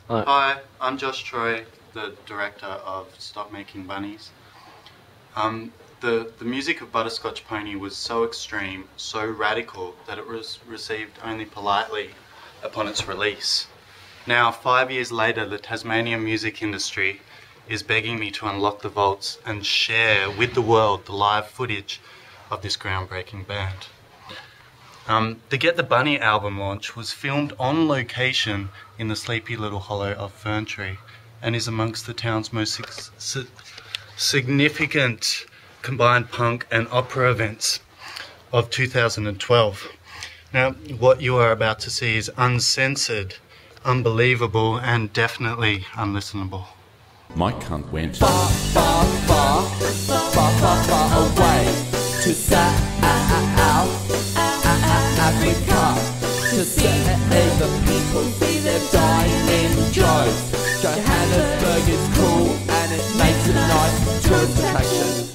Hi, I'm Josh Troy, the director of Stop Making Bunnies. The music of ButterScotch Ponie was so extreme, so radical, that it was received only politely upon its release. Now, 5 years later, the Tasmanian music industry is begging me to unlock the vaults and share with the world the live footage of this groundbreaking band. The Get the Bunny album launch was filmed on location in the sleepy little hollow of Fern Tree and is amongst the town's most significant combined punk and opera events of 2012. Now, what you are about to see is uncensored, unbelievable, and definitely unlistenable. My cunt went far, far, far, far, far, far away to South Africa to see the people see them dying in droves. Johannesburg is cool and it makes a nice tourist attraction.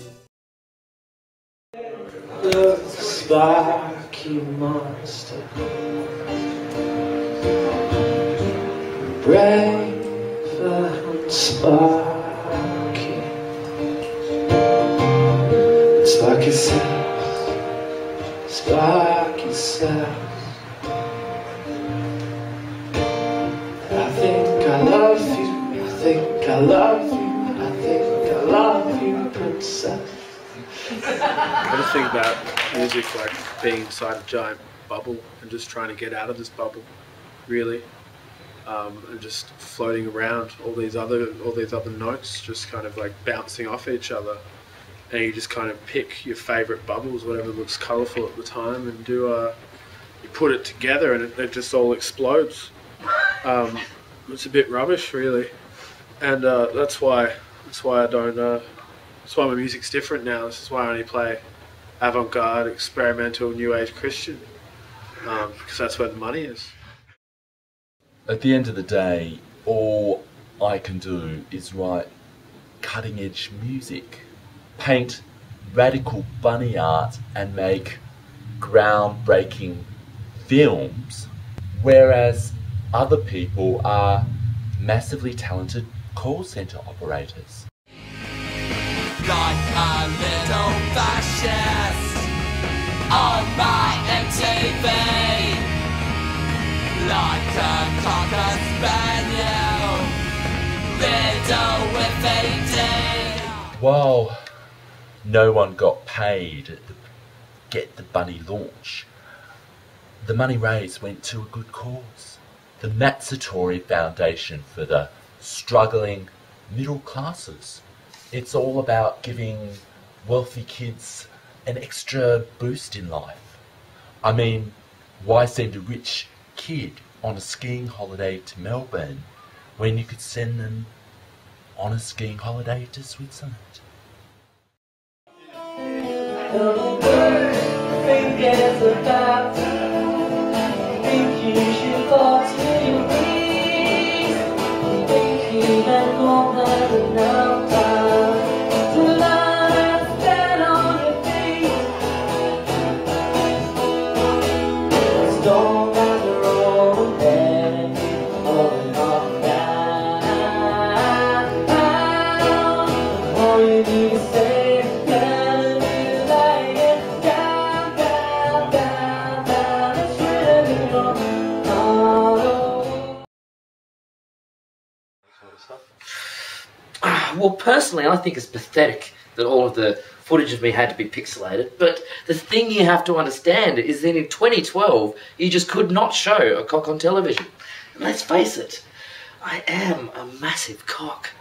The sparky monster, brave and sparky, sparky self, sparky self. I think I love you, I think I love you, I think I love you, princess. I just think about music like being inside a giant bubble and just trying to get out of this bubble, really, and just floating around all these other notes, just kind of like bouncing off each other, and you just kind of pick your favourite bubbles, whatever looks colourful at the time, and you put it together, and it just all explodes. It's a bit rubbish, really, and that's why I don't. That's why my music's different now. This is why I only play avant-garde, experimental, new age Christian, because that's where the money is. At the end of the day, all I can do is write cutting edge music, paint radical bunny art and make groundbreaking films, whereas other people are massively talented call centre operators. Like a little fascist on my MTV, like a cocker spaniel, riddled with AD. While no one got paid at the Get the Bunny launch, the money raised went to a good cause. The Matsutori Foundation for the struggling middle classes. It's all about giving wealthy kids an extra boost in life. I mean, why send a rich kid on a skiing holiday to Melbourne when you could send them on a skiing holiday to Switzerland? Well, personally, I think it's pathetic that all of the footage of me had to be pixelated, but the thing you have to understand is that in 2012, you just could not show a cock on television. And let's face it, I am a massive cock.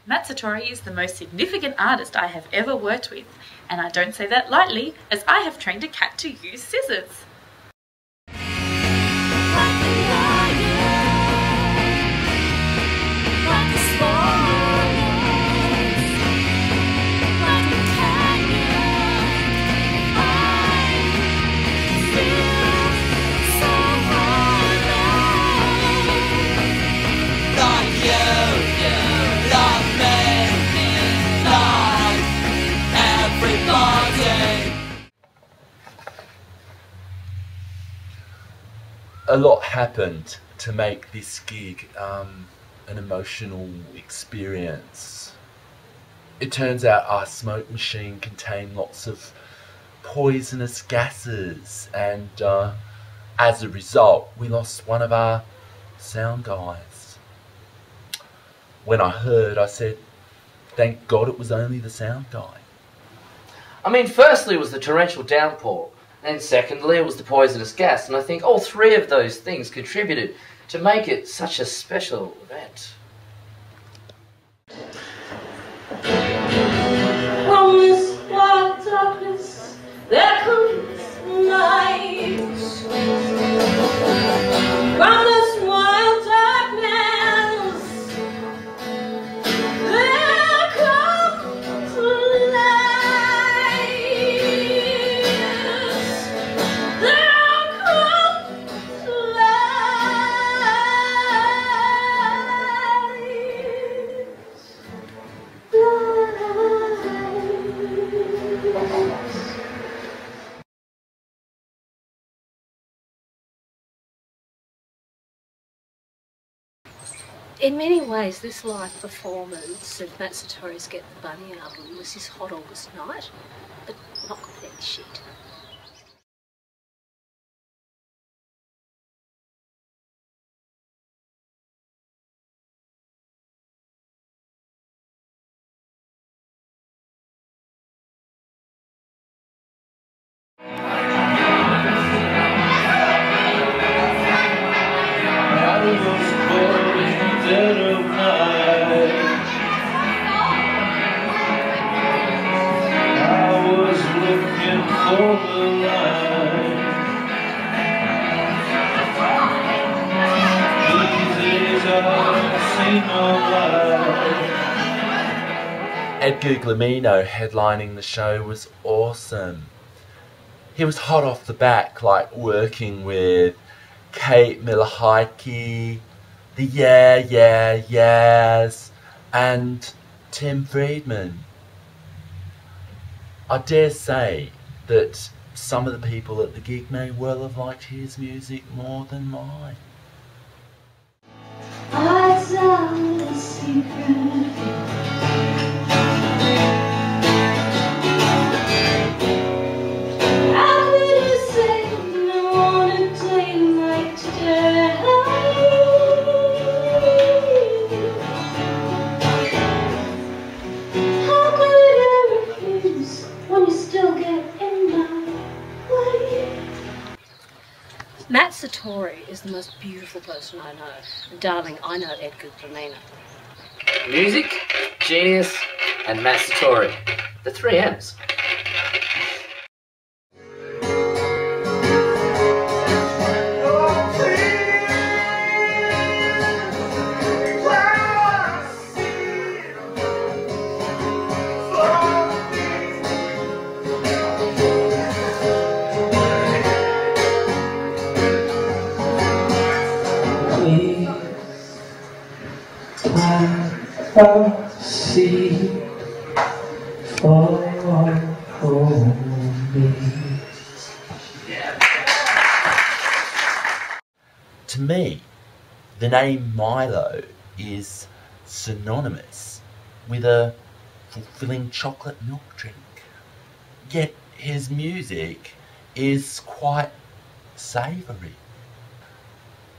Matsutori is the most significant artist I have ever worked with, and I don't say that lightly, as I have trained a cat to use scissors. A lot happened to make this gig an emotional experience. It turns out our smoke machine contained lots of poisonous gases, and as a result we lost one of our sound guys. When I heard, I said, thank God it was only the sound guy. I mean, firstly it was the torrential downpour, and secondly it was the poisonous gas, and I think all three of those things contributed to make it such a special event. From this black darkness there comes light. From this wild darkness there comes light. There comes In many ways, this live performance of Matsutori's Get the Bunny album was his hot August night, but not completely shit. Edgar Glamino headlining the show was awesome. He was hot off the back, like working with Kate Miller-Heidke, the Yeah Yeah Yeahs, and Tim Friedman. I dare say that some of the people at the gig may well have liked his music more than mine. I tell a secret. How could you say I want a day like today? How could I refuse when you still get in my way? Matsutori is the most beautiful person I know. And darling, I know Edgar Glamino. Music, genius, and Matsutori. The 3 M's. See for me. To me, the name Milo is synonymous with a fulfilling chocolate milk drink. Yet his music is quite savoury.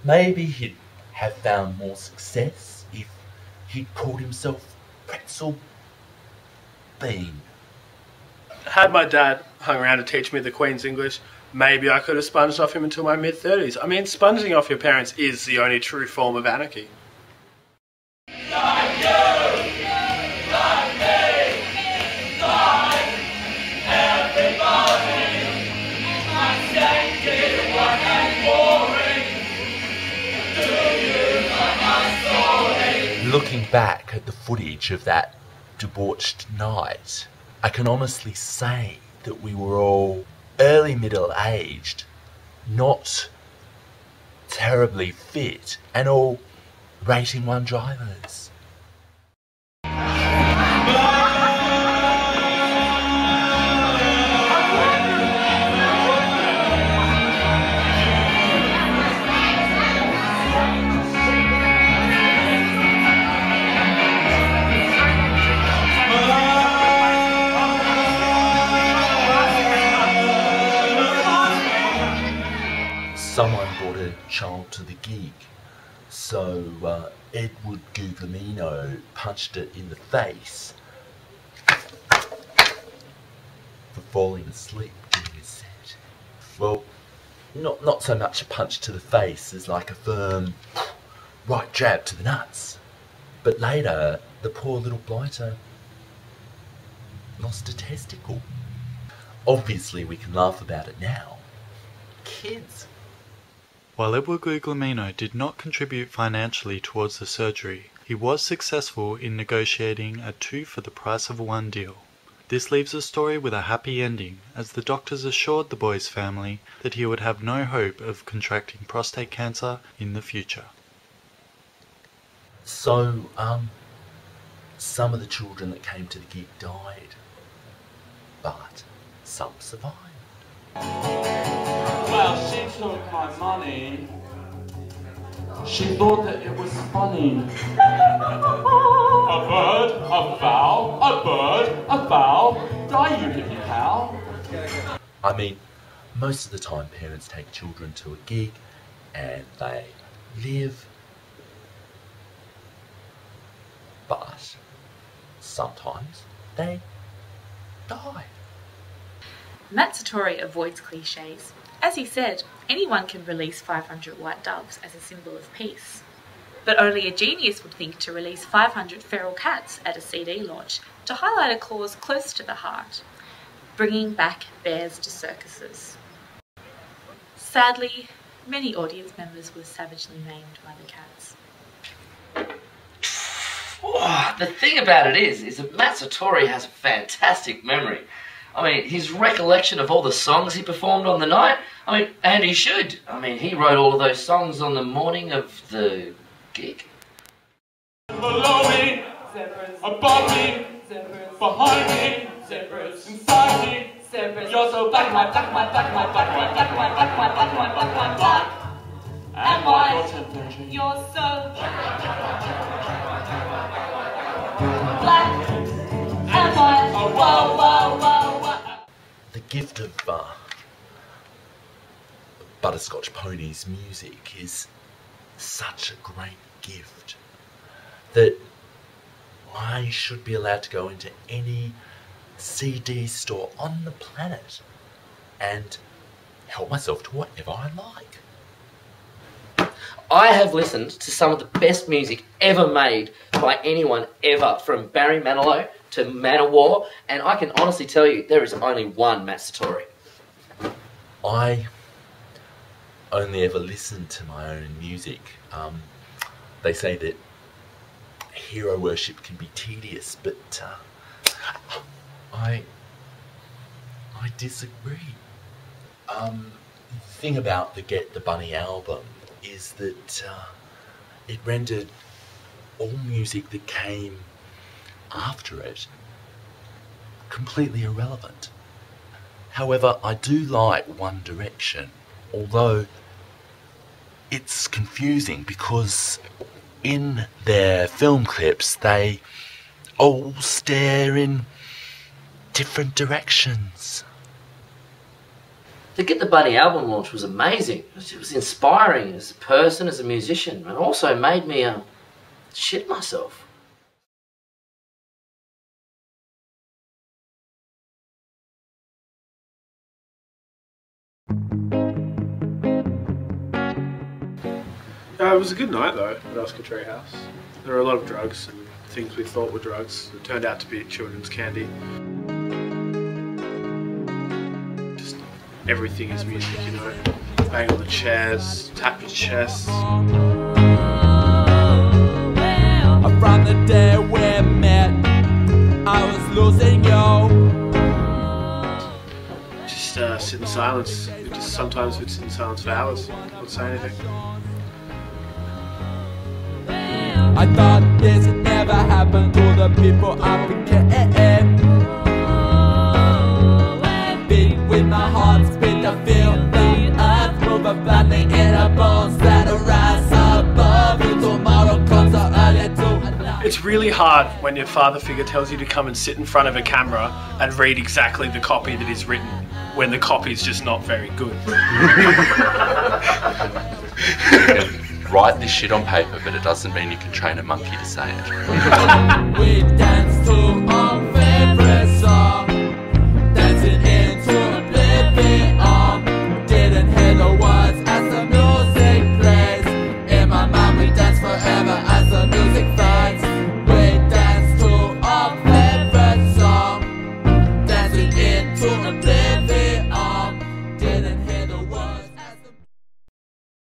Maybe he'd have found more success if he'd called himself Pretzel Bean. Had my dad hung around to teach me the Queen's English, maybe I could have sponged off him until my mid-30s. I mean, sponging off your parents is the only true form of anarchy. Not you! looking back at the footage of that debauched night, I can honestly say that we were all early middle-aged, not terribly fit, and all rating 1 drivers. Someone brought a child to the gig, so Edward Guglielmino punched it in the face for falling asleep during his set. Well, not so much a punch to the face as like a firm right jab to the nuts. But later, the poor little blighter lost a testicle. Obviously, we can laugh about it now. Kids. While Edward Guglielmino did not contribute financially towards the surgery, he was successful in negotiating a 2 for the price of 1 deal. This leaves the story with a happy ending, as the doctors assured the boy's family that he would have no hope of contracting prostate cancer in the future. So, some of the children that came to the gig died, but some survived. Well, she took my money. She thought that it was funny. A bird, a fowl, a bird, a fowl. Die, you hippie cow. I mean, most of the time parents take children to a gig and they live, but sometimes they die. Matt Sartori avoids cliches. As he said, anyone can release 500 white doves as a symbol of peace. But only a genius would think to release 500 feral cats at a CD launch to highlight a cause close to the heart, bringing back bears to circuses. Sadly, many audience members were savagely maimed by the cats. Oh, the thing about it is that Matt Sartori has a fantastic memory. I mean, his recollection of all the songs he performed on the night, I mean, and he should. I mean, he wrote all of those songs on the morning of the gig. Below me, zebras. Above me, zebras. Behind me, zebras. Inside me, zebras. You're so black, my black, my black, my black, my black, my black, my black, my black, my black. And white, you're so black and white. Oh, whoa, whoa, whoa. The gift of ButterScotch Ponie's music is such a great gift that I should be allowed to go into any CD store on the planet and help myself to whatever I like. I have listened to some of the best music ever made by anyone ever, from Barry Manilow to Manowar, and I can honestly tell you there is only one Matt Sartori. I only ever listen to my own music. They say that hero worship can be tedious, but I disagree. The thing about the Get the Bunny album is that it rendered all music that came after it completely irrelevant. However, I do like One Direction, although it's confusing because in their film clips they all stare in different directions. The Get the Bunny album launch was amazing. It was inspiring as a person, as a musician, and also made me shit myself. It was a good night though at Oscar Treehouse. There were a lot of drugs and things we thought were drugs. It turned out to be children's candy. Just everything is music, you know. Bang on the chairs, tap your chests. A from the day we met. I was losing you. Just sit in silence. Sometimes we'd sit in silence for hours, not say anything. I thought this would never happen to the people I became. Beat with my heart, spit the feel the earth, move a body in a bones that rise above you. Tomorrow comes so early too. It's really hard when your father figure tells you to come and sit in front of a camera and read exactly the copy that is written, when the copy is just not very good. Write this shit on paper, but it doesn't mean you can train a monkey to say it. We dance to all